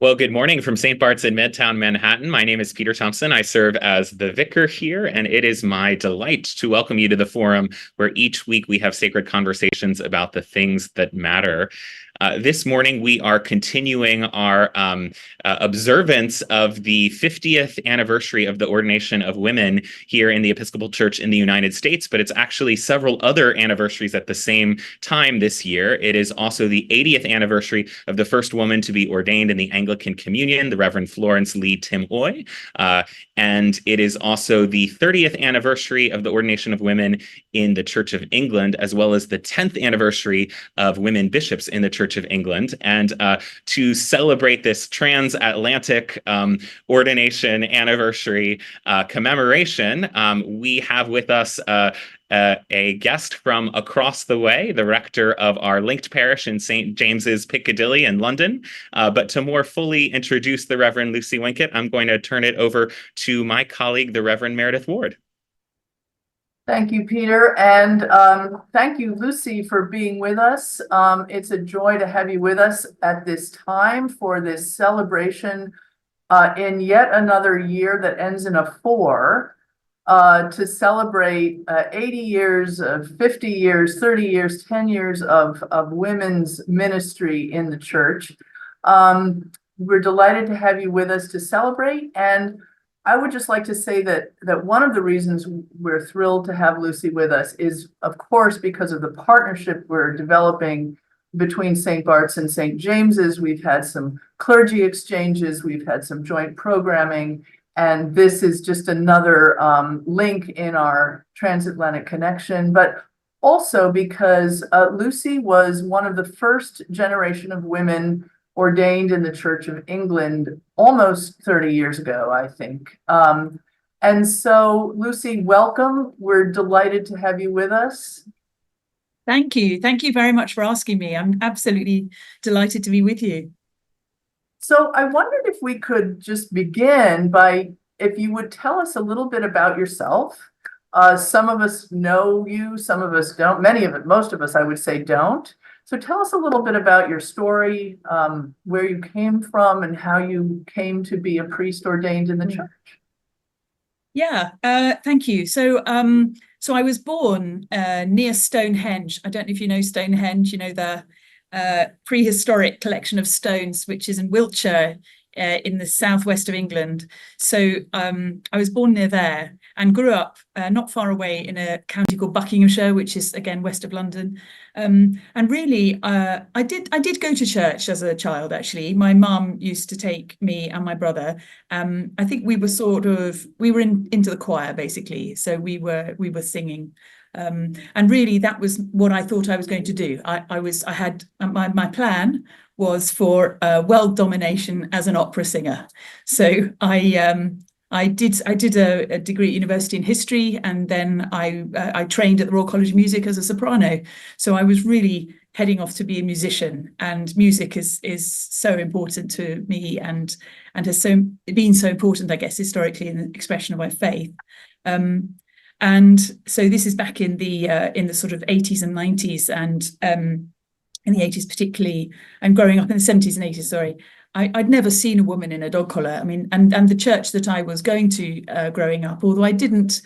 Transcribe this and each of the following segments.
Well, good morning from St. Bart's in Midtown Manhattan. My name is Peter Thompson. I serve as the vicar here, and it is my delight to welcome you to the forum where each week we have sacred conversations about the things that matter. This morning, we are continuing our observance of the 50th anniversary of the ordination of women here in the Episcopal Church in the United States, but it's actually several other anniversaries at the same time this year. It is also the 80th anniversary of the first woman to be ordained in the Anglican Communion, the Reverend Florence Lee Tim-Oy, and it is also the 30th anniversary of the ordination of women in the Church of England, as well as the 10th anniversary of women bishops in the Church of England. And to celebrate this transatlantic ordination anniversary commemoration, we have with us a guest from across the way, the rector of our linked parish in St. James's Piccadilly in London. But to more fully introduce the Reverend Lucy Winkett, I'm going to turn it over to my colleague, the Reverend Meredith Ward. Thank you, Peter, and thank you, Lucy, for being with us. It's a joy to have you with us at this time for this celebration in yet another year that ends in a 4, to celebrate 80 years, 50 years, 30 years, 10 years of women's ministry in the church. We're delighted to have you with us to celebrate, and I would just like to say that one of the reasons we're thrilled to have Lucy with us is, of course, because of the partnership we're developing between St. Bart's and St. James's. We've had some clergy exchanges, we've had some joint programming, and this is just another link in our transatlantic connection, but also because Lucy was one of the first generation of women ordained in the Church of England almost 30 years ago, I think. And so, Lucy, welcome. We're delighted to have you with us. Thank you. Thank you very much for asking me. I'm absolutely delighted to be with you. So I wondered if we could just begin by, if you would tell us a little bit about yourself. Some of us know you, some of us don't. Most of us, I would say, don't. So tell us a little bit about your story, where you came from and how you came to be a priest ordained in the church. Yeah, thank you. So I was born near Stonehenge. I don't know if you know Stonehenge, you know, the prehistoric collection of stones, which is in Wiltshire, in the southwest of England. So I was born near there and grew up not far away in a county called Buckinghamshire, which is again west of London. And really, I did go to church as a child. Actually, my mum used to take me and my brother. I think we were into the choir basically. So we were singing. And really, that was what I thought I was going to do. I had my plan was for world domination as an opera singer. So I did a degree at university in history, and then I trained at the Royal College of Music as a soprano. So I was really heading off to be a musician, and music is so important to me and has been so important, I guess, historically in the expression of my faith. And so this is back in the sort of 80s and 90s, and in the 80s particularly, and growing up in the 70s and 80s, sorry, I'd never seen a woman in a dog collar. I mean, and the church that I was going to growing up, although I didn't,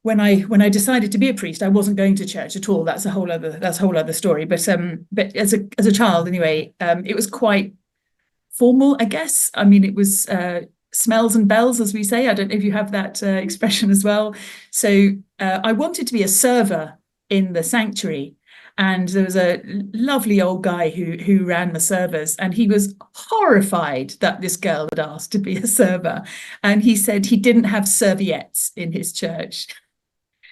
when I decided to be a priest, I wasn't going to church at all. That's a whole other story. But as a child anyway, it was quite formal, I guess. I mean, it was smells and bells, as we say. I don't know if you have that expression as well. So I wanted to be a server in the sanctuary. And there was a lovely old guy who ran the servers, and he was horrified that this girl had asked to be a server. And he said he didn't have serviettes in his church.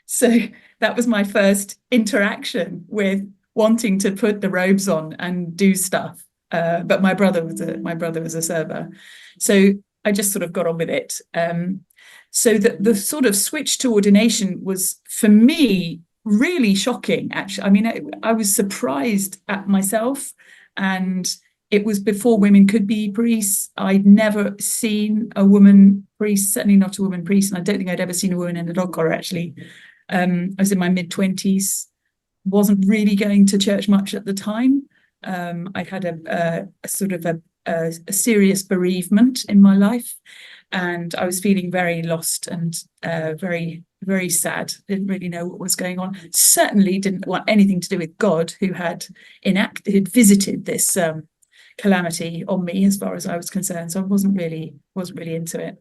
So that was my first interaction with wanting to put the robes on and do stuff. But my brother was a server. So I just sort of got on with it. So the sort of switch to ordination was, for me, really shocking, actually. I mean, I was surprised at myself, and it was before women could be priests. I'd never seen a woman priest, certainly not a woman priest, and I don't think I'd ever seen a woman in a dog collar, actually. I was in my mid-20s, wasn't really going to church much at the time. I'd had a sort of a a serious bereavement in my life, and I was feeling very lost and very, very sad. Didn't really know what was going on. Certainly didn't want anything to do with God, who had visited this calamity on me, as far as I was concerned. So I wasn't really into it.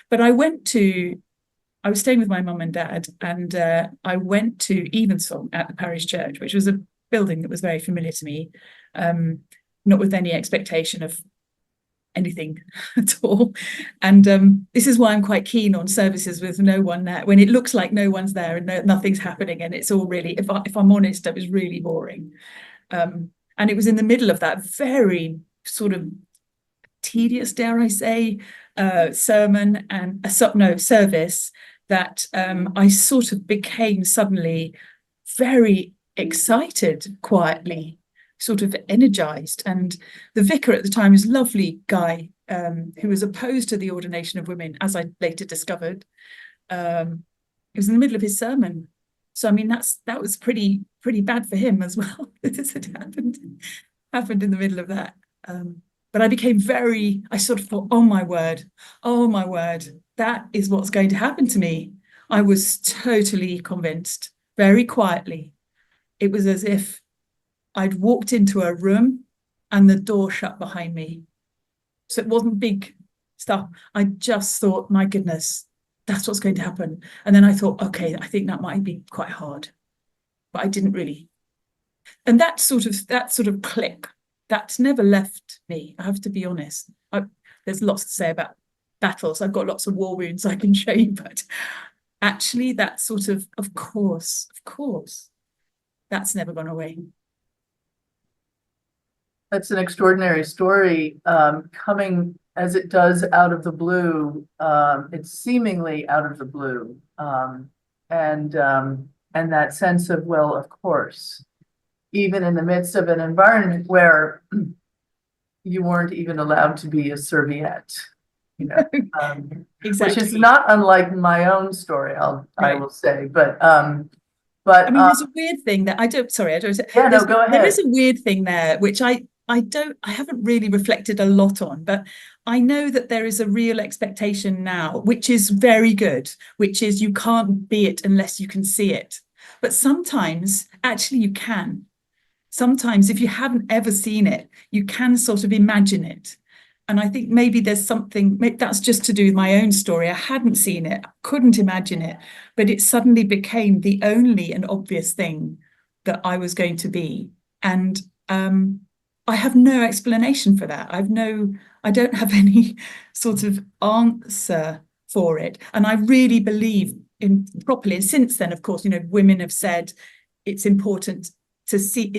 But I was staying with my mum and dad, and I went to Evensong at the parish church, which was a building that was very familiar to me, not with any expectation of anything at all. And this is why I'm quite keen on services with no one there, when it looks like no one's there and nothing's happening, and it's all really, if I'm honest, it was really boring. And it was in the middle of that very sort of tedious, dare I say, sermon and service, that I sort of became suddenly very excited, quietly, sort of energized. And the vicar at the time was a lovely guy, who was opposed to the ordination of women, as I later discovered. It was in the middle of his sermon. So I mean, that was pretty bad for him as well. This had happened in the middle of that. But I became I sort of thought, oh my word, that is what's going to happen to me. I was totally convinced, very quietly. It was as if I'd walked into a room and the door shut behind me. So it wasn't big stuff. I just thought, my goodness, that's what's going to happen. And then I thought, okay, I think that might be quite hard. But I didn't really. And that sort of click, that's never left me, I have to be honest. There's lots to say about battles. I've got lots of war wounds I can show you, but actually that sort of course, that's never gone away. That's an extraordinary story, coming as it does out of the blue. It's seemingly out of the blue, and that sense of, well, of course, even in the midst of an environment where you weren't even allowed to be a serviette, Exactly. Which is not unlike my own story, I will say, but I mean, there's a weird thing that I don't. Yeah, no, go ahead. There is a weird thing there, which I haven't really reflected a lot on, but I know that there is a real expectation now, which is very good, which is you can't be it unless you can see it. But sometimes actually you can. Sometimes if you haven't ever seen it, you can sort of imagine it. And I think maybe there's something, that's just to do with my own story. I hadn't seen it, couldn't imagine it, but it suddenly became the only and obvious thing that I was going to be. And I have no explanation for that. I don't have any sort of answer for it. And I really believe in properly. And since then, of course, women have said it's important to see,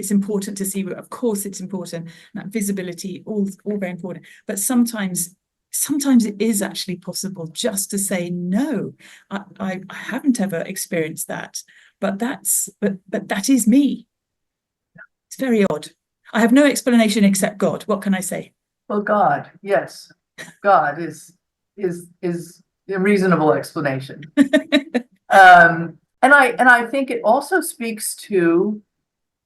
of course it's important, that visibility, all very important. But sometimes it is actually possible just to say, no, I haven't ever experienced that, but that is me. It's very odd. I have no explanation except God. What can I say? Well, God, yes. God is a reasonable explanation. And I think it also speaks to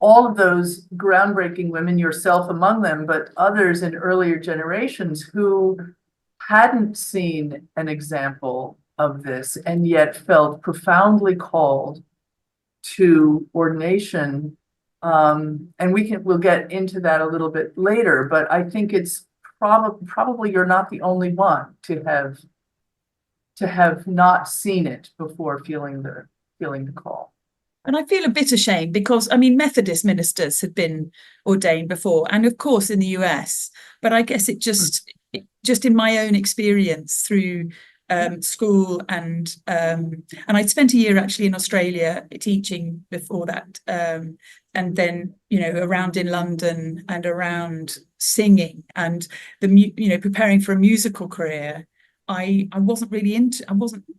all of those groundbreaking women, yourself among them, but others in earlier generations who hadn't seen an example of this and yet felt profoundly called to ordination. And we'll get into that a little bit later, but I think it's probably you're not the only one to have not seen it before feeling the call. And I feel a bit ashamed because, I mean, Methodist ministers had been ordained before, and of course in the US, but I guess it just in my own experience through school and I'd spent a year actually in Australia teaching before that, and then around in London and around singing and preparing for a musical career. I wasn't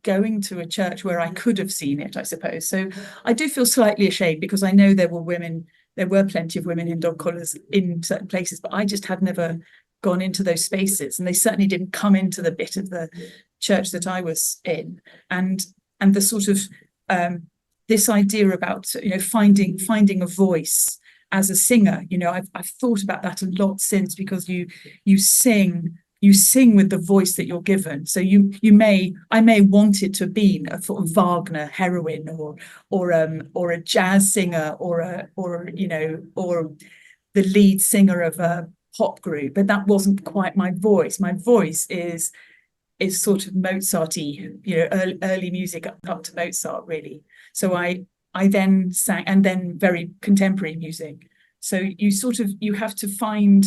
going to a church where I could have seen it, I suppose. So I do feel slightly ashamed because I know there were plenty of women in dog collars in certain places, but I just had never gone into those spaces, and they certainly didn't come into the bit of the church that I was in. And the sort of this idea about finding a voice as a singer. You know, I've thought about that a lot since, because you sing with the voice that you're given. So I may want it to be a sort of Wagner heroine, or a jazz singer, or the lead singer of a pop group, but that wasn't quite my voice. My voice is sort of Mozart-y, early music up to Mozart, really. So I then sang, and then very contemporary music. So you have to find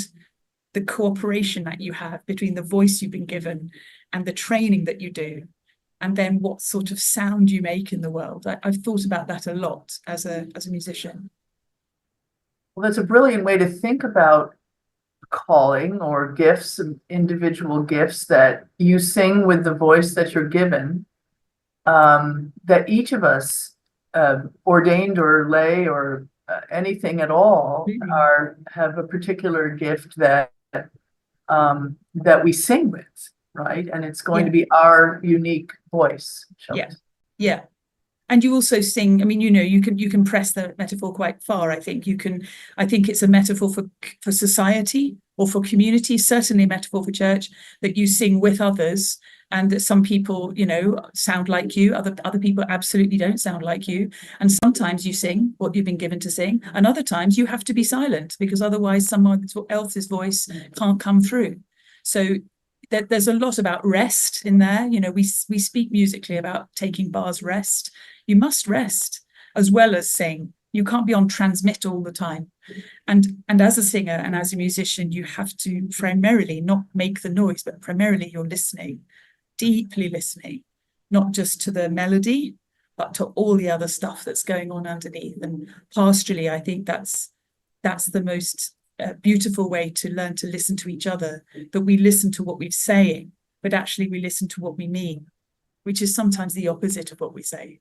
the cooperation that you have between the voice you've been given and the training that you do, and then what sort of sound you make in the world. I've thought about that a lot as a musician. Well, that's a brilliant way to think about calling or gifts, individual gifts, that you sing with the voice that you're given, that each of us, ordained or lay or anything at all, have a particular gift that we sing with, right? And it's going to be our unique voice. Yeah. And you also sing, I mean, you can press the metaphor quite far. I think it's a metaphor for society or for community, certainly a metaphor for church, that you sing with others, and that some people, sound like you, other people absolutely don't sound like you. And sometimes you sing what you've been given to sing, and other times you have to be silent, because otherwise someone else's voice can't come through. So there's a lot about rest in there. We speak musically about taking bars rest. You must rest as well as sing. You can't be on transmit all the time. And as a singer and as a musician, you have to primarily not make the noise, but primarily you're listening, deeply listening, not just to the melody, but to all the other stuff that's going on underneath. And pastorally, I think that's the most beautiful way to learn to listen to each other, that we listen to what we're saying, but actually we listen to what we mean, which is sometimes the opposite of what we say.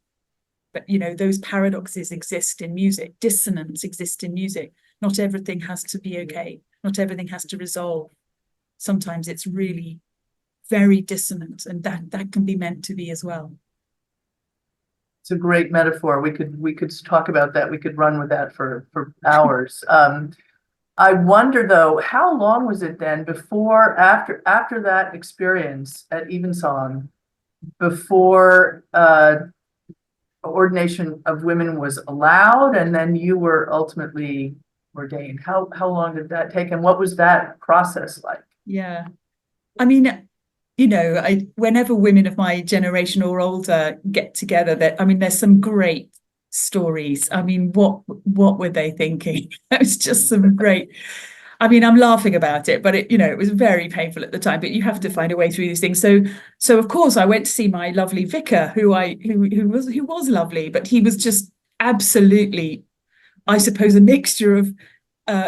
But, those paradoxes exist in music. Dissonance exists in music. Not everything has to be okay. Not everything has to resolve. Sometimes it's really very dissonant, and that can be meant to be as well. It's a great metaphor. We could talk about that. We could run with that for hours. I wonder, though, how long was it then after that experience at Evensong, before ordination of women was allowed, and then you were ultimately ordained? How long did that take, and what was that process like? Yeah, I mean, whenever women of my generation or older get together, there's some great stories. I mean, what were they thinking? It was just some great. I mean, I'm laughing about it, but it was very painful at the time. But you have to find a way through these things. So of course, I went to see my lovely vicar, who was lovely, but he was just absolutely, I suppose, a mixture of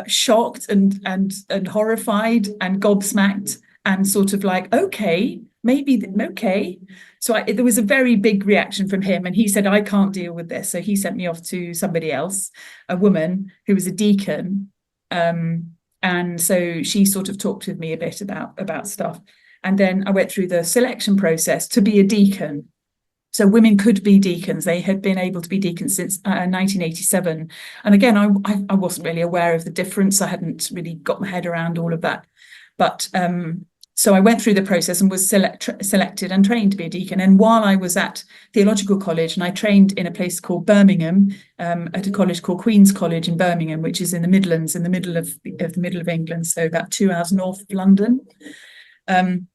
shocked and horrified and gobsmacked, and sort of like, okay, maybe okay. So there was a very big reaction from him, and he said, I can't deal with this. So he sent me off to somebody else, a woman who was a deacon. And so she sort of talked with me a bit about stuff. And then I went through the selection process to be a deacon. So women could be deacons. They had been able to be deacons since 1987. And again, I wasn't really aware of the difference. I hadn't really got my head around all of that. But so I went through the process and was selected and trained to be a deacon. And while I was at Theological College, and I trained in a place called Birmingham, at a college called Queen's College in Birmingham, which is in the Midlands, in the middle of England, so about 2 hours north of London, in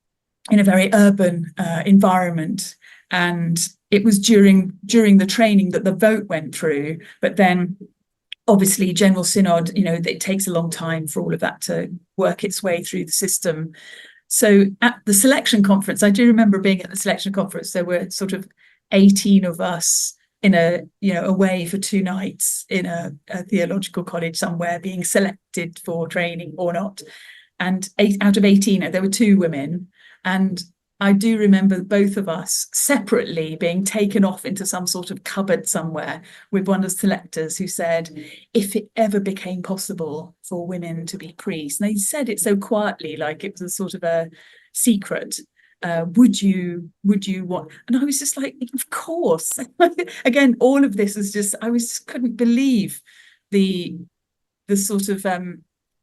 a very urban environment. And it was during the training that the vote went through. But then, obviously, General Synod, it takes a long time for all of that to work its way through the system. So at the selection conference, I do remember being at the selection conference. There were sort of 18 of us in away for 2 nights in a theological college somewhere, being selected for training or not. And 8 out of 18, there were 2 women. And I do remember both of us separately being taken off into some sort of cupboard somewhere with one of the selectors, who said, if it ever became possible for women to be priests, and they said it so quietly, like it was a sort of a secret, would you want? And I was just like, of course. Again, all of this is just, couldn't believe the sort of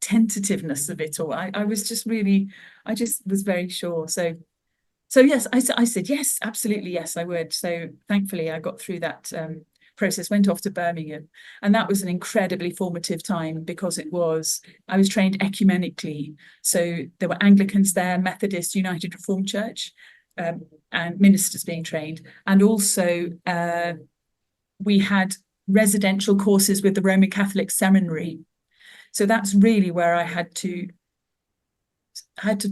tentativeness of it all. I was just really, I just was very sure. So yes, I said, yes, absolutely, yes, I would. So thankfully I got through that process, went off to Birmingham, and that was an incredibly formative time because I was trained ecumenically. So there were Anglicans there, Methodist, United Reformed Church, and ministers being trained. And also we had residential courses with the Roman Catholic Seminary. So that's really where I had to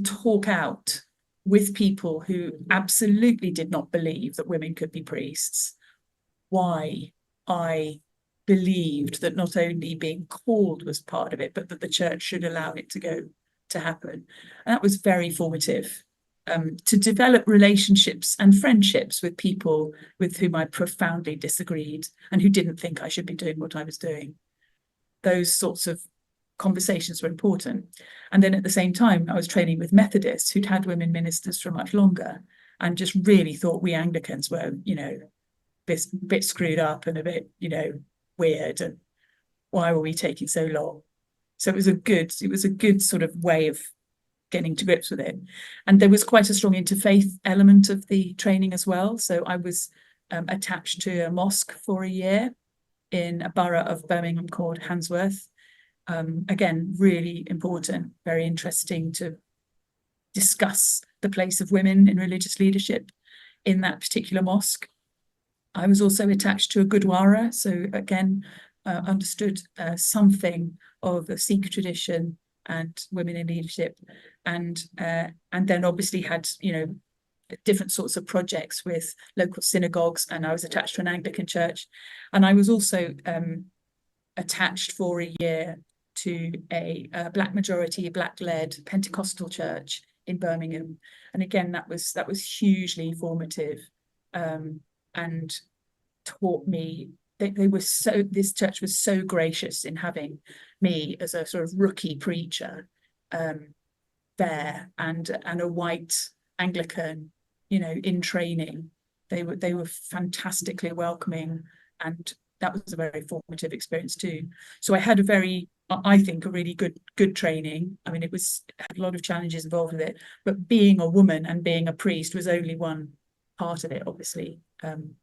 talk out with people who absolutely did not believe that women could be priests, why I believed that not only being called was part of it, but that the church should allow it to happen. And that was very formative, to develop relationships and friendships with people with whom I profoundly disagreed and who didn't think I should be doing what I was doing. Those sorts of conversations were important. And then at the same time, I was training with Methodists who'd had women ministers for much longer and just really thought we Anglicans were, a bit screwed up and a bit, weird, and why were we taking so long? So it was a good sort of way of getting to grips with it. And there was quite a strong interfaith element of the training as well. So I was attached to a mosque for a year in a borough of Birmingham called Handsworth. Again, really important, very interesting to discuss the place of women in religious leadership in that particular mosque. I was also attached to a Gurdwara, so again, understood something of the Sikh tradition and women in leadership, and then obviously had different sorts of projects with local synagogues, and I was attached to an Anglican church, and I was also attached for a year to a black majority, black-led Pentecostal church in Birmingham, and again that was hugely formative, and taught me. This church was so gracious in having me as a sort of rookie preacher there, and a white Anglican, in training. They were fantastically welcoming, and that was a very formative experience too. So I had I think a really good training. I mean, it had a lot of challenges involved with it, but being a woman and being a priest was only one part of it, obviously. And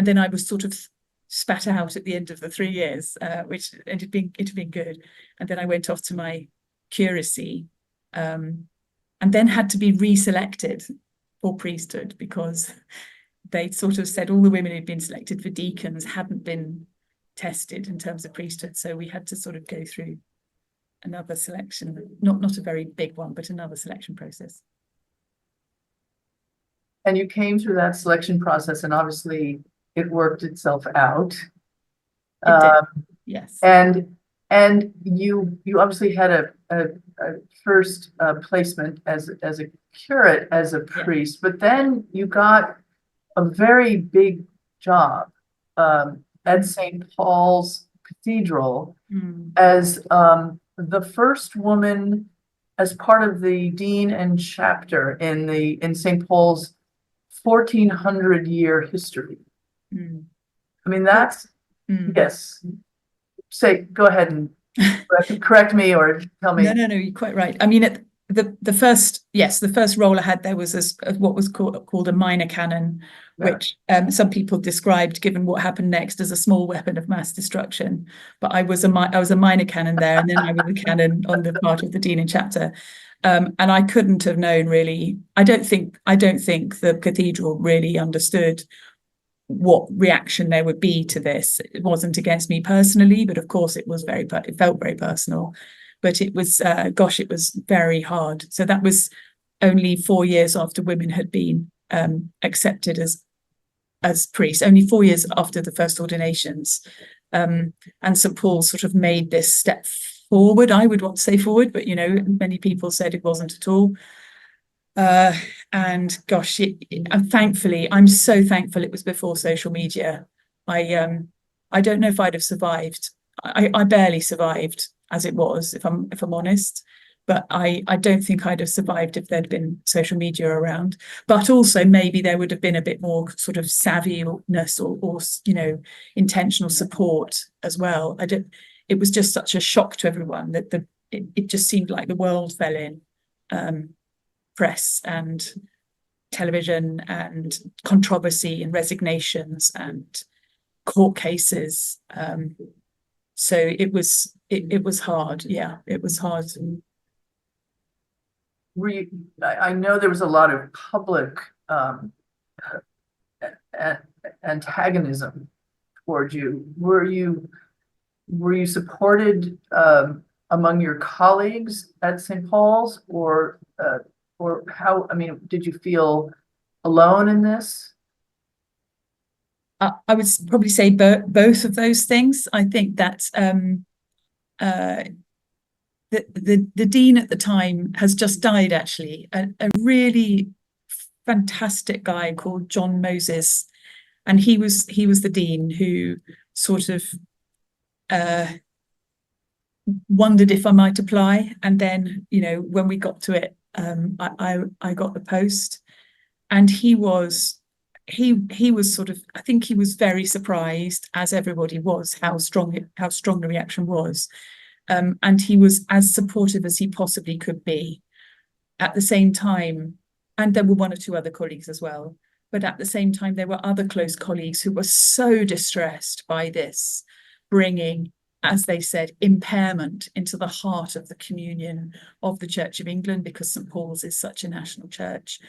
then I was sort of spat out at the end of the 3 years, which ended up being good. And then I went off to my curacy, and then had to be reselected for priesthood because they'd sort of said all the women who'd been selected for deacons hadn't been tested in terms of priesthood. So we had to sort of go through another selection, not a very big one, but another selection process. And you came through that selection process, and obviously it worked itself out. Yes. And you obviously had a first placement as a curate, as a priest, but then you got a very big job at St. Paul's Cathedral as the first woman, as part of the dean and chapter in St. Paul's 1400-year history. I mean, that's yes. Go ahead and correct me or tell me. No, you're quite right. I mean, the first role I had there was what was called a minor canon, which some people described, given what happened next, as a small weapon of mass destruction. But I was a minor canon there, and then I was a canon on the part of the dean and chapter. And I couldn't have known really. I don't think the cathedral really understood what reaction there would be to this. It wasn't against me personally, but of course it felt very personal. But it was, it was very hard. So that was only 4 years after women had been accepted as priests, only 4 years after the first ordinations. And St. Paul sort of made this step forward. I would want to say forward, but many people said it wasn't at all. And gosh, I'm so thankful it was before social media. I don't know if I'd have survived. I barely survived as it was, if I'm honest. But I don't think I'd have survived if there'd been social media around. But also maybe there would have been a bit more sort of savviness or intentional support as well. it was just such a shock to everyone that it just seemed like the world fell in. Press and television and controversy and resignations and court cases. So it was hard. Yeah, it was hard. I know there was a lot of public antagonism toward you. Were you supported among your colleagues at St. Paul's, or how? I mean, did you feel alone in this? I would probably say both of those things. I think that the dean at the time has just died, actually, a really fantastic guy called John Moses, and he was the dean who sort of wondered if I might apply, and then, you know, when we got to it, I got the post, and he was sort of, I think he was very surprised, as everybody was, how strong the reaction was, and he was as supportive as he possibly could be. At the same time, and there were one or two other colleagues as well, but at the same time there were other close colleagues who were so distressed by this, bringing, as they said, impairment into the heart of the communion of the Church of England, because St. Paul's is such a national church,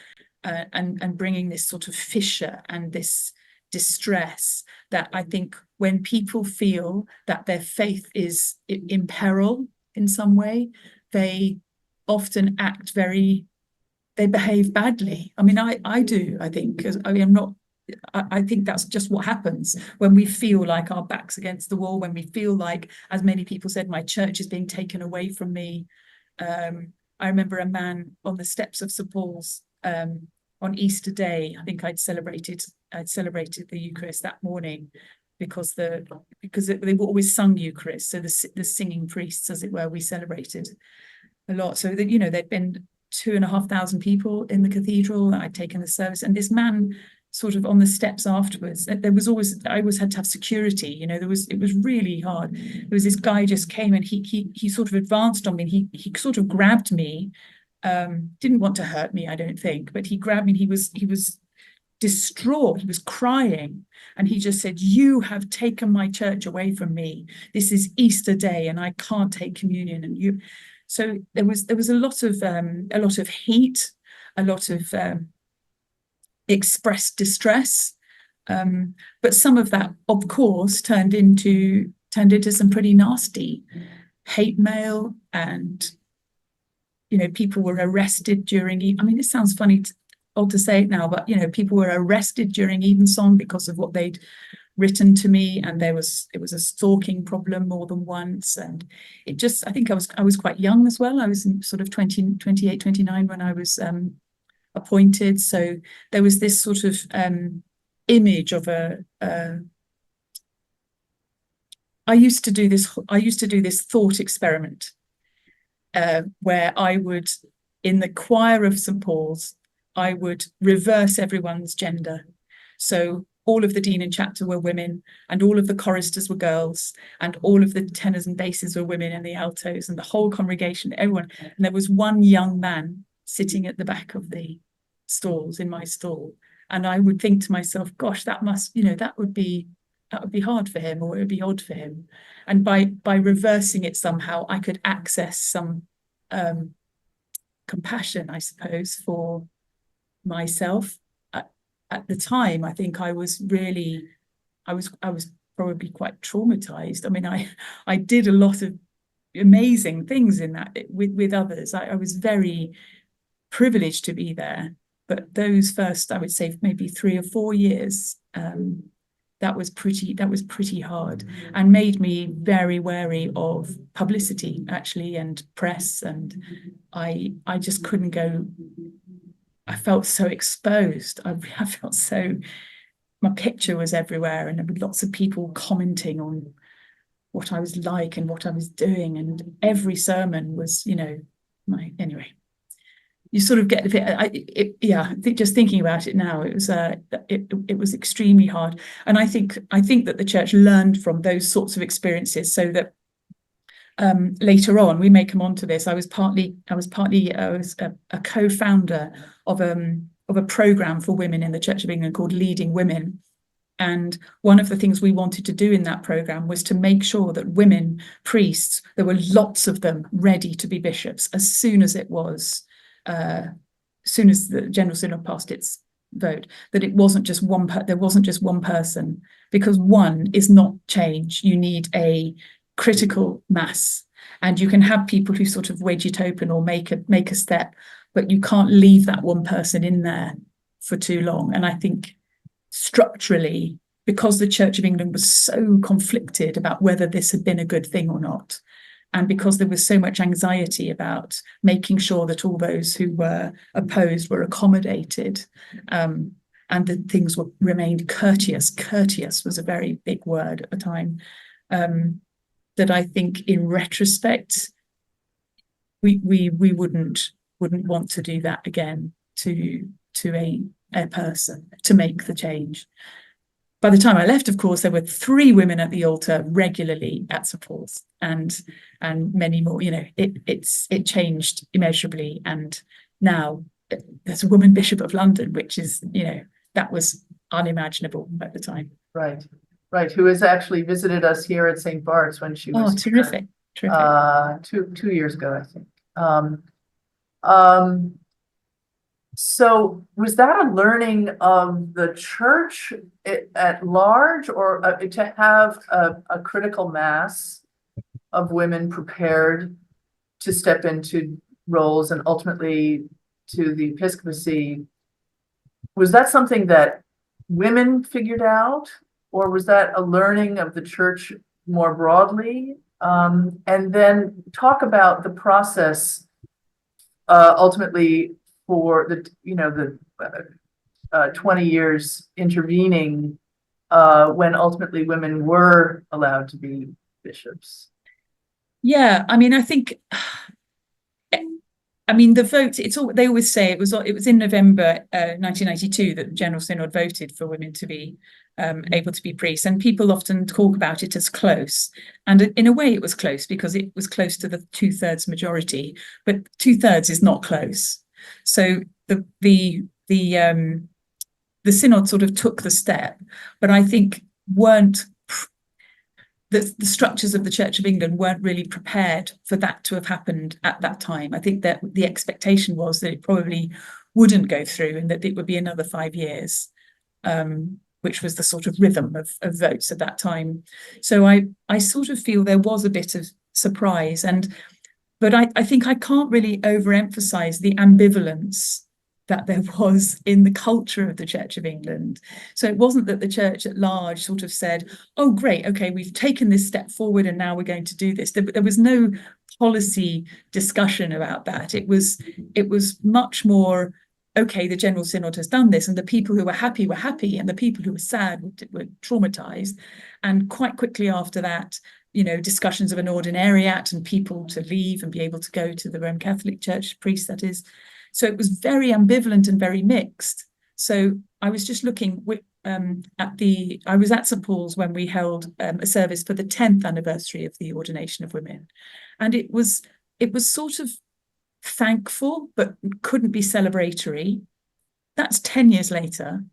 and bringing this sort of fissure and this distress, that I think when people feel that their faith is in peril in some way, they often they behave badly. I mean, I do, I think, because I mean, I think that's just what happens when we feel like our back's against the wall, when we feel like, as many people said, my church is being taken away from me. I remember a man on the steps of St. Paul's on Easter Day. I think I'd celebrated the Eucharist that morning, because they were always sung Eucharist, so the singing priests, as it were, we celebrated a lot. So that, you know, there'd been 2,500 people in the cathedral. I'd taken the service, and this man sort of on the steps afterwards, I always had to have security, you know, it was really hard. There was this guy just came, and he sort of advanced on me, and he sort of grabbed me, didn't want to hurt me, I don't think, but he grabbed me, and he was distraught, he was crying, and he just said, "You have taken my church away from me. This is Easter Day and I can't take communion." And you, so there was a lot of heat, a lot of expressed distress, but some of that, of course, turned into some pretty nasty hate mail, and, you know, people were arrested during, I mean, it sounds funny, odd to say it now, but, you know, people were arrested during Evensong because of what they'd written to me, and it was a stalking problem more than once, and it just, I think I was quite young as well. I was sort of 28, 29 when I was appointed, so there was this sort of image of I used to do this thought experiment where I would, in the choir of St. Paul's, I would reverse everyone's gender. So all of the dean and chapter were women, and all of the choristers were girls, and all of the tenors and basses were women, and the altos, and the whole congregation, everyone. And there was one young man sitting at the back of the stalls, in my stall, and I would think to myself, gosh, that must, you know, that would be hard for him, or it would be odd for him. And by reversing it somehow, I could access some compassion, I suppose, for myself. At the time, I think I was probably quite traumatized. I mean, I did a lot of amazing things in that with others. I was very privileged to be there, but those first, I would say, maybe 3 or 4 years, that was pretty hard, and made me very wary of publicity, actually, and press, and I just couldn't go. I felt so exposed. I felt so, my picture was everywhere, and there were lots of people commenting on what I was like and what I was doing, and every sermon was, you know, anyway. You sort of get a bit, just thinking about it now, it was extremely hard. And I think that the church learned from those sorts of experiences, so that later on, we may come on to this. I was a co-founder of a program for women in the Church of England called Leading Women. And one of the things we wanted to do in that program was to make sure that women priests, there were lots of them ready to be bishops as soon as soon as the General Synod passed its vote, that it wasn't just there wasn't just one person, because one is not change. You need a critical mass, and you can have people who sort of wedge it open or make a step, but you can't leave that one person in there for too long. And I think structurally, because the Church of England was so conflicted about whether this had been a good thing or not, and because there was so much anxiety about making sure that all those who were opposed were accommodated, and that things remained courteous. Courteous was a very big word at the time, that I think in retrospect, we wouldn't want to do that again to a person to make the change. By the time I left, of course, there were 3 women at the altar regularly at St Paul's, and many more. It changed immeasurably, and now there's a woman bishop of London, which is, that was unimaginable at the time. Right. Who has actually visited us here at St. Bart's when she was terrific. 2 years ago, I think. So was that a learning of the church at large, or to have a critical mass of women prepared to step into roles and ultimately to the episcopacy? Was that something that women figured out, or was that a learning of the church more broadly? And then talk about the process ultimately for the 20 years intervening when ultimately women were allowed to be bishops. Yeah, I mean, I think, the vote, they always say it was in November 1992 that the General Synod voted for women to be able to be priests, and people often talk about it as close, and in a way it was close because it was close to the 2/3 majority, but 2/3 is not close. So the synod sort of took the step, but I think the structures of the Church of England weren't really prepared for that to have happened at that time. I think that the expectation was that it probably wouldn't go through, and that it would be another 5 years, which was the sort of rhythm of votes at that time. So I sort of feel there was a bit of surprise, but I think I can't really overemphasize the ambivalence that there was in the culture of the Church of England. So it wasn't that the church at large sort of said, oh, great, okay, we've taken this step forward and now we're going to do this. There was no policy discussion about that. It was much more, okay, the General Synod has done this, and the people who were happy, and the people who were sad were traumatized. And quite quickly after that, discussions of an ordinariate and people to leave and be able to go to the Roman Catholic Church, priests that is. So it was very ambivalent and very mixed. So I was just looking I was at St Paul's when we held a service for the 10th anniversary of the ordination of women. And it was sort of thankful, but couldn't be celebratory. That's 10 years later.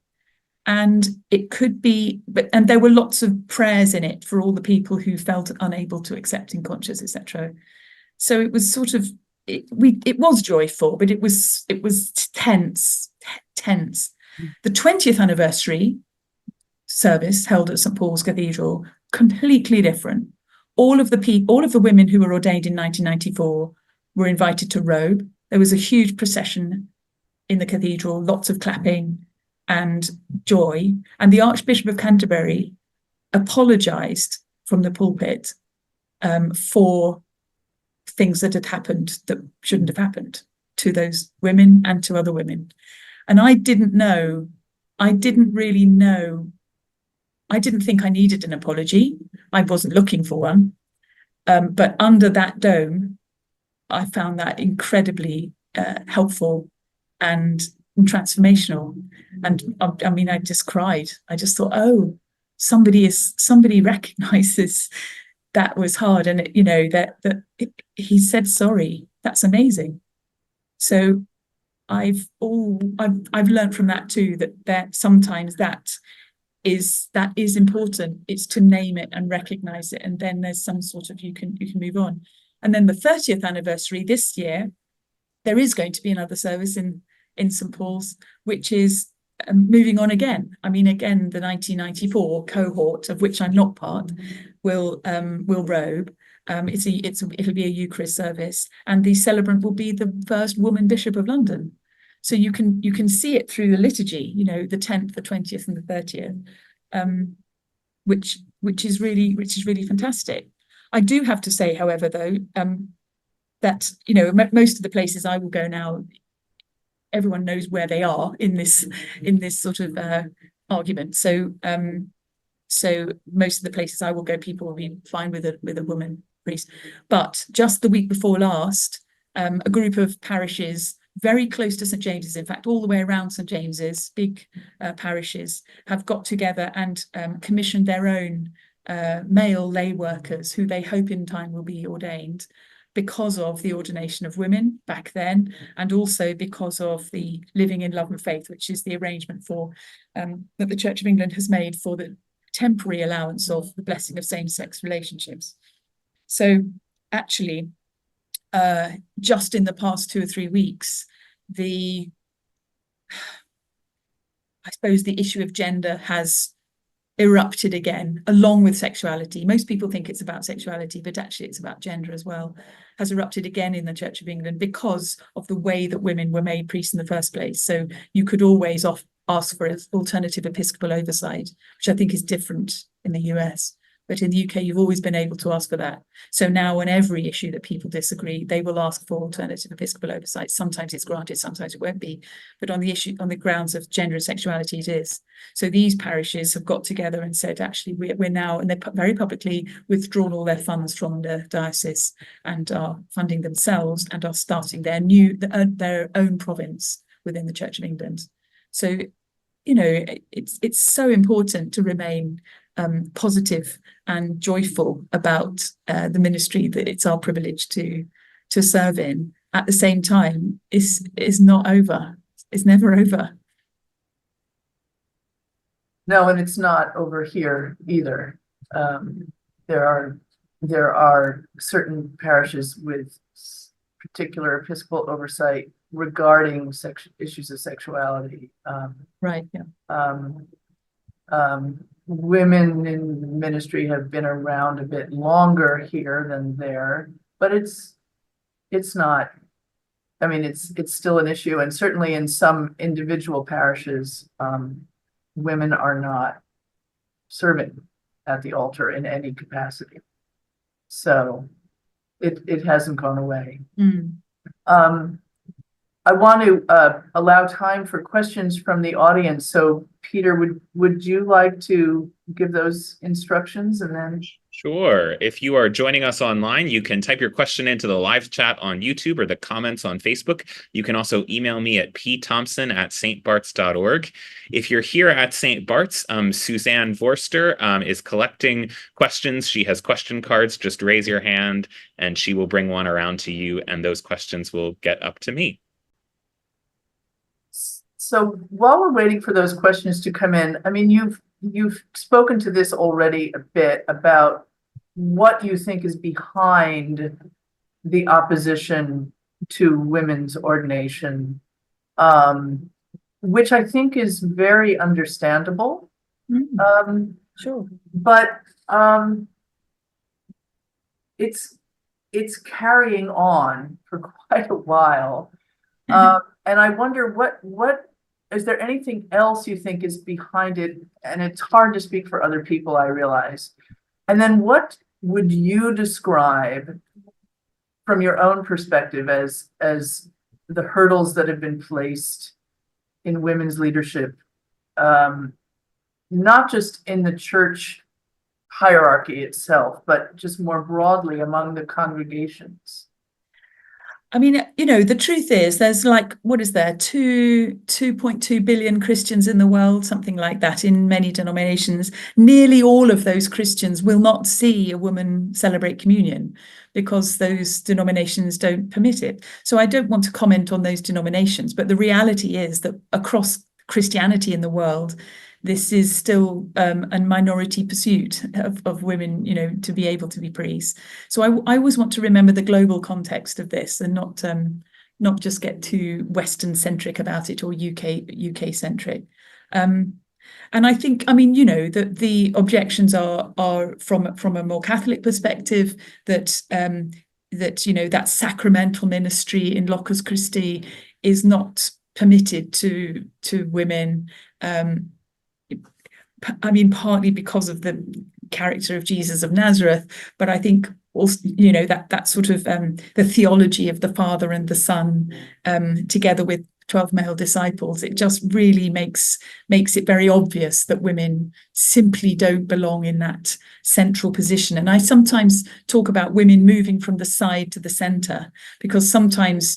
And it could be, and there were lots of prayers in it for all the people who felt unable to accept in conscience, etc. So it was sort of, it was joyful, but it was tense. The 20th anniversary service held at St Paul's Cathedral, completely different. All of the women who were ordained in 1994 were invited to robe. There was a huge procession in the cathedral, lots of clapping and joy. And the Archbishop of Canterbury apologized from the pulpit for things that had happened that shouldn't have happened to those women and to other women. And I didn't really know. I didn't think I needed an apology. I wasn't looking for one. But under that dome, I found that incredibly helpful and transformational. And I just cried. I just thought, oh, somebody recognizes that was hard. And it, you know, he said sorry. That's amazing. So I've learned from that too, that sometimes that is important. It's to name it and recognize it, and then there's some sort of you can move on. And then the 30th anniversary this year, there is going to be another service in St. Paul's, which is moving on again. I mean, again, the 1994 cohort, of which I'm not part, will robe. It'll be a Eucharist service, and the celebrant will be the first woman Bishop of London. So you can see it through the liturgy, you know, the 10th, the 20th, and the 30th, which is really fantastic. I do have to say, however, though, that, you know, most of the places I will go now, everyone knows where they are in this sort of argument. So most of the places I will go, people will be fine with a woman priest. But just the week before last, a group of parishes very close to St. James's, in fact, all the way around St. James's, big parishes, have got together and commissioned their own male lay workers who they hope in time will be ordained, because of the ordination of women back then, and also because of the living in love and faith, which is the arrangement for that the Church of England has made for the temporary allowance of the blessing of same-sex relationships. So actually, just in the past 2 or 3 weeks, I suppose the issue of gender has erupted again, along with sexuality. Most people think it's about sexuality, but actually it's about gender as well, has erupted again in the Church of England because of the way that women were made priests in the first place. So you could always ask for an alternative episcopal oversight, which I think is different in the US. But in the UK, you've always been able to ask for that. So now on every issue that people disagree, they will ask for alternative episcopal oversight. Sometimes it's granted, sometimes it won't be. But on the grounds of gender and sexuality, it is. So these parishes have got together and said, actually, we're now, and they've very publicly withdrawn all their funds from the diocese and are funding themselves and are starting their own province within the Church of England. So, you know, it's so important to remain positive and joyful about the ministry that it's our privilege to serve in. At the same time, is not over. It's never over. No, and it's not over here either. There are certain parishes with particular episcopal oversight regarding issues of sexuality. Right. Yeah. Women in ministry have been around a bit longer here than there, but it's not. I mean, it's still an issue, and certainly in some individual parishes, women are not serving at the altar in any capacity. So it hasn't gone away. I want to allow time for questions from the audience. So Peter, would you like to give those instructions and then? Sure. If you are joining us online, you can type your question into the live chat on YouTube or the comments on Facebook. You can also email me at pthompson@stbarts.org. If you're here at St. Bart's, Suzanne Vorster is collecting questions. She has question cards. Just raise your hand and she will bring one around to you, and those questions will get up to me. So while we're waiting for those questions to come in, I mean, you've spoken to this already a bit about what you think is behind the opposition to women's ordination, which I think is very understandable. Sure. But it's carrying on for quite a while. And I wonder what is there anything else you think is behind it? And it's hard to speak for other people, I realize. And then what would you describe from your own perspective as the hurdles that have been placed in women's leadership, not just in the church hierarchy itself, but just more broadly among the congregations? I mean, the truth is there's like, what is there, 2.2 billion Christians in the world, something like that, in many denominations. Nearly all of those Christians will not see a woman celebrate communion because those denominations don't permit it. So I don't want to comment on those denominations, but the reality is that across Christianity in the world, this is still a minority pursuit of women, to be able to be priests. So I always want to remember the global context of this and not just get too Western centric about it or UK centric. And I think, that the objections are from a more Catholic perspective, that that sacramental ministry in Locus Christi is not permitted to women. Partly because of the character of Jesus of Nazareth, but I think also, that sort of the theology of the Father and the Son, together with 12 male disciples, it just really makes it very obvious that women simply don't belong in that central position. And I sometimes talk about women moving from the side to the center, because sometimes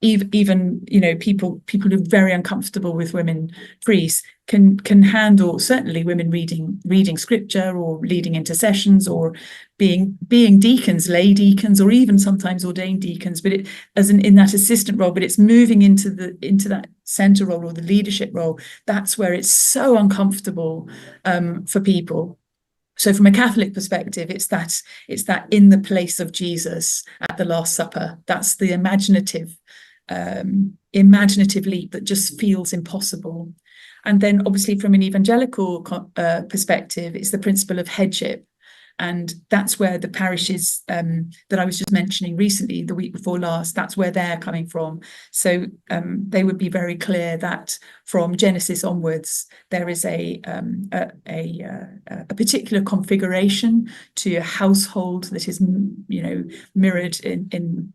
even people who are very uncomfortable with women priests can handle, certainly, women reading scripture or leading intercessions or being deacons, lay deacons, or even sometimes ordained deacons, but in that assistant role. But it's moving into that center role or the leadership role. That's where it's so uncomfortable for people. So from a Catholic perspective, it's that in the place of Jesus at the Last Supper. That's the imaginative leap that just feels impossible. And then obviously from an evangelical perspective, it's the principle of headship. And that's where the parishes that I was just mentioning recently, the week before last, that's where they're coming from. So they would be very clear that from Genesis onwards, there is a particular configuration to a household that is, mirrored in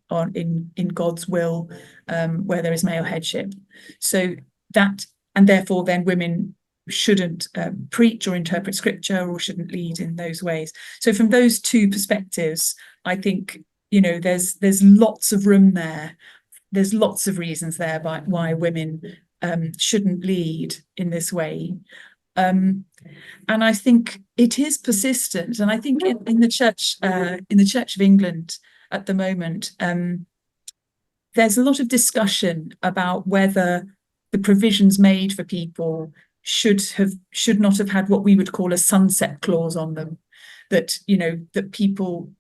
God's will, where there is male headship. So that, and therefore then women shouldn't preach or interpret scripture or shouldn't lead in those ways. So from those two perspectives, I think, there's lots of room there. There's lots of reasons there why women shouldn't lead in this way. And I think it is persistent. And I think in the Church of England at the moment, there's a lot of discussion about whether the provisions made for people should not have had what we would call a sunset clause on them, that that people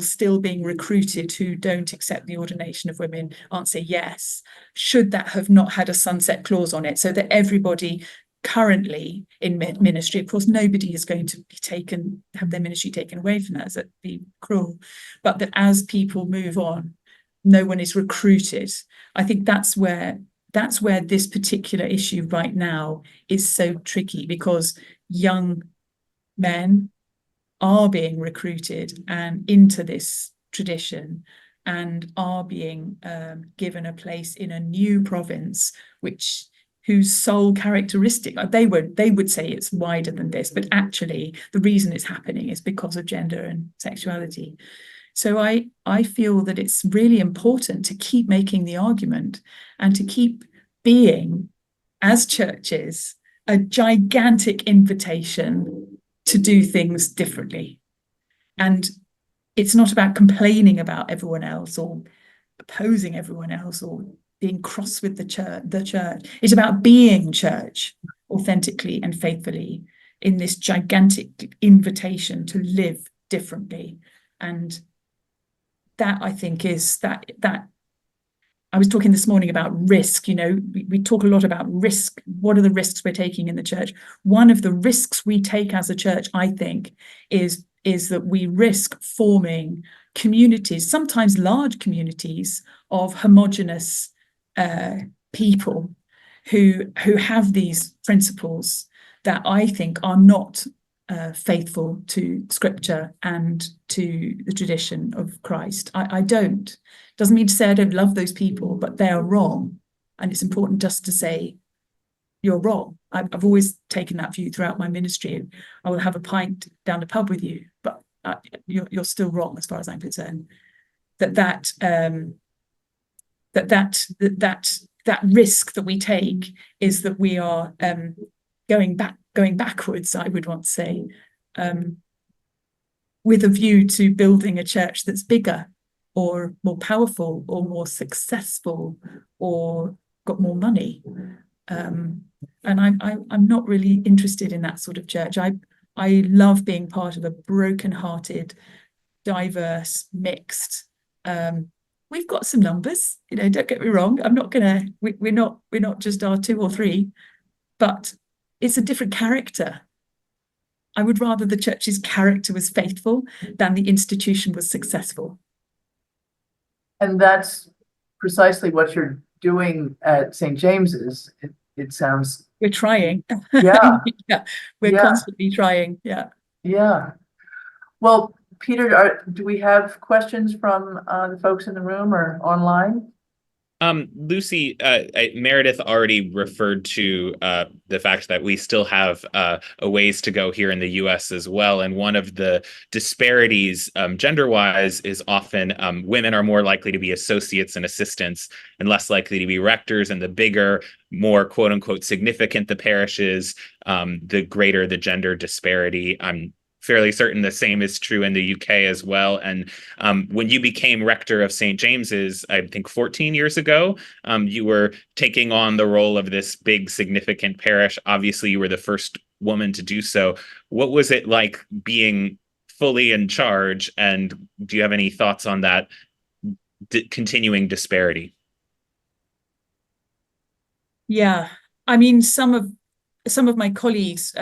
still being recruited who don't accept the ordination of women, answer yes, should that have not had a sunset clause on it, so that everybody currently in ministry, of course nobody is going to have their ministry taken away from that, that'd be cruel, but that as people move on, no one is recruited. I think that's where this particular issue right now is so tricky, because young men are being recruited and into this tradition and are being given a place in a new province, whose sole characteristic, they would say it's wider than this, but actually the reason it's happening is because of gender and sexuality. So I feel that it's really important to keep making the argument and to keep being, as churches, a gigantic invitation to do things differently. And it's not about complaining about everyone else or opposing everyone else or being cross with the church. It's about being church authentically and faithfully in this gigantic invitation to live differently. And that, I think, is that I was talking this morning about risk. We talk a lot about risk. What are the risks we're taking in the church? One of the risks we take as a church, I think, is that we risk forming communities, sometimes large communities of homogenous people who have these principles that I think are not faithful to scripture and to the tradition of Christ. I don't. Doesn't mean to say I don't love those people, but they are wrong. And it's important just to say, you're wrong. I've always taken that view throughout my ministry. I will have a pint down the pub with you, but you're still wrong as far as I'm concerned. that risk that we take is that we are going backwards, I would want to say, with a view to building a church that's bigger or more powerful or more successful or got more money. And I'm not really interested in that sort of church. I love being part of a broken-hearted, diverse, mixed. We've got some numbers, don't get me wrong. We're not just our 2 or 3, but it's a different character. I would rather the church's character was faithful than the institution was successful. And that's precisely what you're doing at St. James's. It sounds. We're trying. Yeah. Yeah, we're constantly trying. Yeah. Yeah. Well, Peter, do we have questions from the folks in the room or online? Lucy, Meredith already referred to the fact that we still have a ways to go here in the US as well. And one of the disparities gender-wise is often women are more likely to be associates and assistants and less likely to be rectors. And the bigger, more quote unquote significant the parish is, the greater the gender disparity. I'm fairly certain the same is true in the UK as well. And when you became rector of St. James's, I think 14 years ago, you were taking on the role of this big, significant parish. Obviously, you were the first woman to do so. What was it like being fully in charge? And do you have any thoughts on that continuing disparity? Yeah, I mean, some of my colleagues,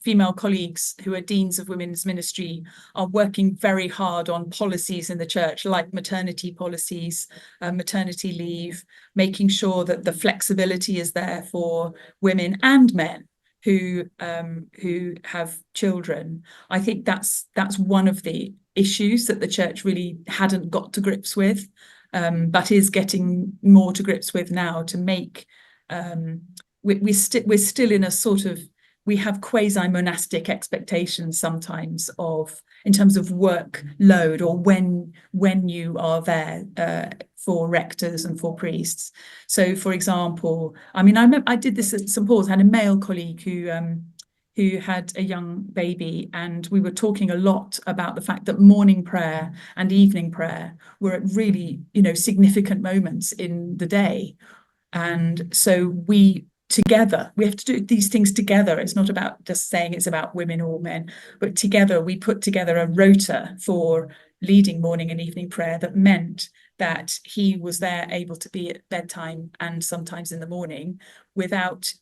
female colleagues who are deans of women's ministry, are working very hard on policies in the church, like maternity policies, maternity leave, making sure that the flexibility is there for women and men who have children. I think that's one of the issues that the church really hadn't got to grips with, but is getting more to grips with now to make. We're still in a sort of, we have quasi-monastic expectations sometimes in terms of workload or when you are there for rectors and for priests. So, for example, I mean, I did this at St. Paul's. I had a male colleague who had a young baby, and we were talking a lot about the fact that morning prayer and evening prayer were at really, significant moments in the day. And so we have to do these things together. It's not about just saying it's about women or men, but together we put together a rota for leading morning and evening prayer that meant that he was there able to be at bedtime and sometimes in the morning without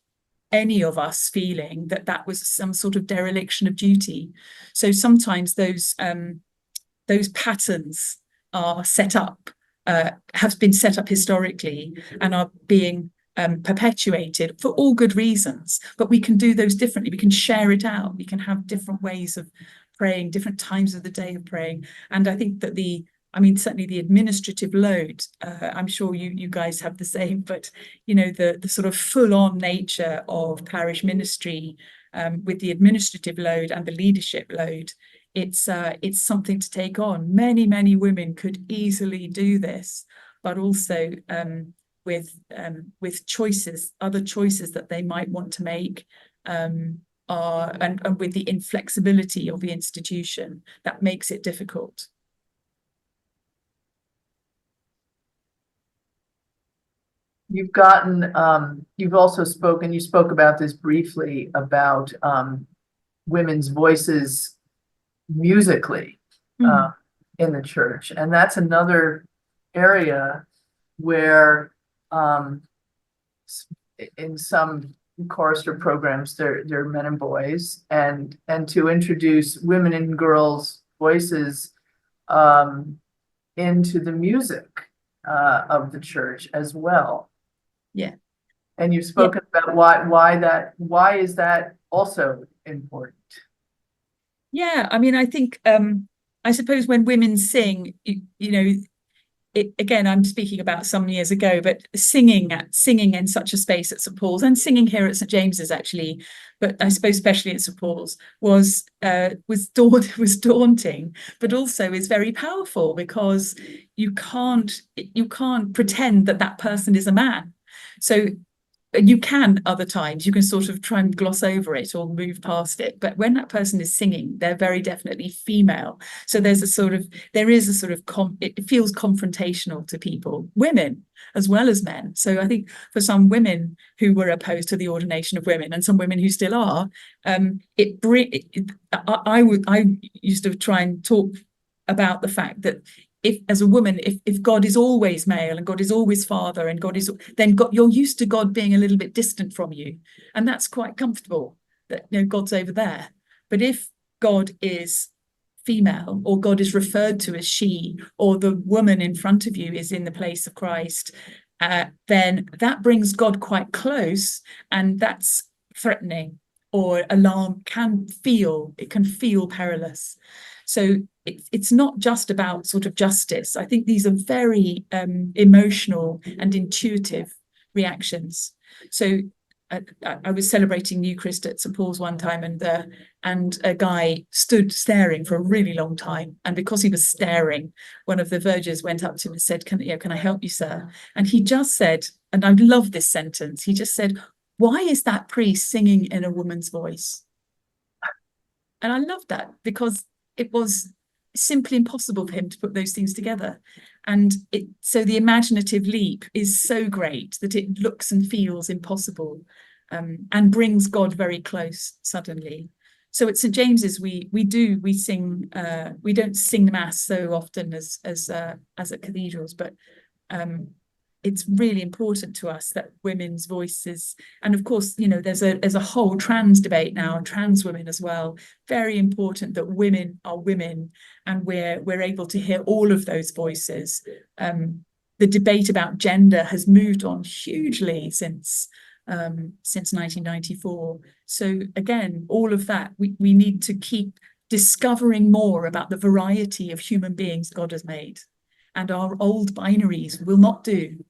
any of us feeling that was some sort of dereliction of duty. So sometimes those patterns are set up, have been set up historically and are being perpetuated for all good reasons, but we can do those differently. We can share it out. We can have different ways of praying, different times of the day of praying. And I think that certainly the administrative load, I'm sure you guys have the same, but the sort of full-on nature of parish ministry with the administrative load and the leadership load, it's something to take on. Many women could easily do this, but also with choices, other choices that they might want to make, and with the inflexibility of the institution, that makes it difficult. You've also spoken, you spoke about this briefly, about women's voices musically in the church. And that's another area where in some chorister programs, they're men and boys, and to introduce women and girls' voices into the music of the church as well. Yeah. And you've spoken about why is that also important? Yeah, I mean, I think I suppose when women sing, again, I'm speaking about some years ago, but singing in such a space at St Paul's, and singing here at St James's actually, but I suppose especially at St Paul's, was daunting, but also is very powerful, because you can't pretend that person is a man. So you can other times, you can sort of try and gloss over it or move past it, but when that person is singing, they're very definitely female. So it feels confrontational to people, women as well as men. So I think for some women who were opposed to the ordination of women, and some women who still are, I used to try and talk about the fact that if, as a woman, if God is always male and God is always father and then you're used to God being a little bit distant from you, and that's quite comfortable, that God's over there. But if God is female, or God is referred to as she, or the woman in front of you is in the place of Christ, then that brings God quite close, and that's threatening, or alarm can feel perilous. So it's not just about sort of justice. I think these are very emotional and intuitive reactions. So I was celebrating Eucharist at St Paul's one time, and a guy stood staring for a really long time. And because he was staring, one of the vergers went up to him and said, can I help you, sir? And he just said, and I love this sentence, he just said, "Why is that priest singing in a woman's voice?" And I love that, because it was simply impossible for him to put those things together. And so the imaginative leap is so great that it looks and feels impossible, and brings God very close suddenly. So at St James's, we sing. We don't sing the mass so often as at cathedrals, but it's really important to us that women's voices, and of course, there's a whole trans debate now, and trans women as well. Very important that women are women, and we're able to hear all of those voices. The debate about gender has moved on hugely since 1994. So again, all of that, we need to keep discovering more about the variety of human beings God has made, and our old binaries will not do.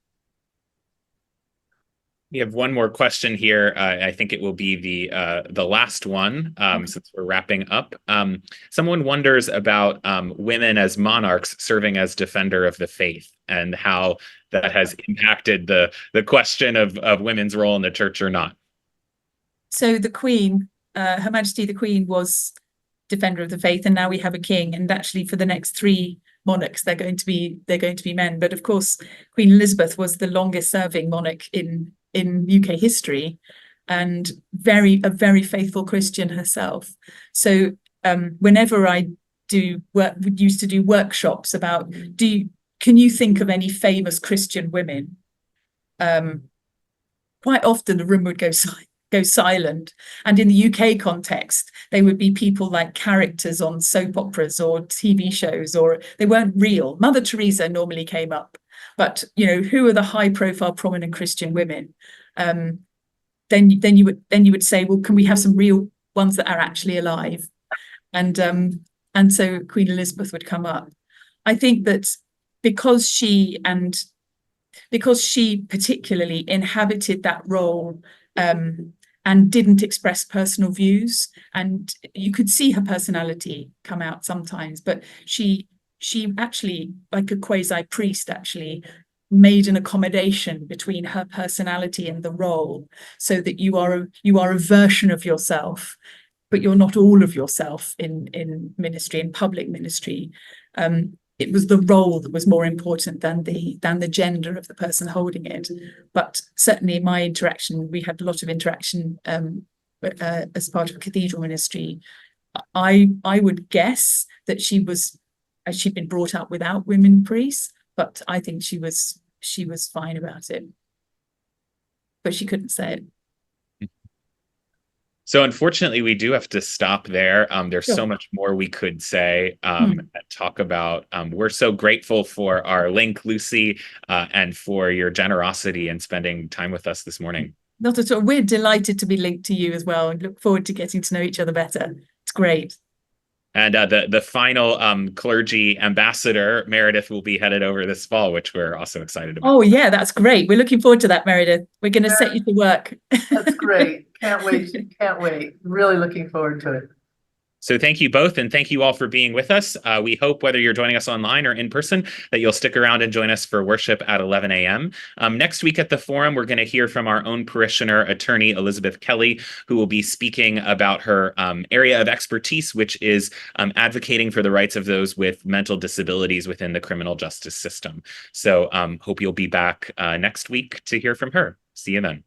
We have one more question here. I think it will be the last one, since we're wrapping up. Someone wonders about women as monarchs serving as defender of the faith, and how that has impacted the question of women's role in the church or not. So the Queen, Her Majesty the Queen, was defender of the faith, and now we have a king. And actually, for the next 3 monarchs, they're going to be men. But of course, Queen Elizabeth was the longest serving monarch in UK history, and a very faithful Christian herself. So whenever I used to do workshops about, can you think of any famous Christian women? Quite often the room would go silent. And in the UK context, they would be people like characters on soap operas or TV shows, or they weren't real. Mother Teresa normally came up. But who are the high-profile, prominent Christian women? Then you would say, well, can we have some real ones that are actually alive? And so Queen Elizabeth would come up. I think that because she particularly inhabited that role, and didn't express personal views, and you could see her personality come out sometimes, but she actually, like a quasi-priest, actually made an accommodation between her personality and the role, so that you are a version of yourself, but you're not all of yourself in ministry, in public ministry. It was the role that was more important than the gender of the person holding it. But certainly in my interaction, we had a lot of interaction as part of cathedral ministry. I would guess that she'd been brought up without women priests, but I think she was fine about it. But she couldn't say it. So unfortunately, we do have to stop there. There's so much more we could say and talk about. We're so grateful for our link, Lucy, and for your generosity in spending time with us this morning. Not at all. We're delighted to be linked to you as well, and look forward to getting to know each other better. It's great. And the final clergy ambassador, Meredith, will be headed over this fall, which we're also excited about. Oh, yeah, that's great. We're looking forward to that, Meredith. We're going to set you to work. That's great. Can't wait. Can't wait. Really looking forward to it. So thank you both, and thank you all for being with us. We hope, whether you're joining us online or in person, that you'll stick around and join us for worship at 11 a.m. Next week at the Forum, we're going to hear from our own parishioner, attorney Elizabeth Kelly, who will be speaking about her area of expertise, which is advocating for the rights of those with mental disabilities within the criminal justice system. So hope you'll be back next week to hear from her. See you then.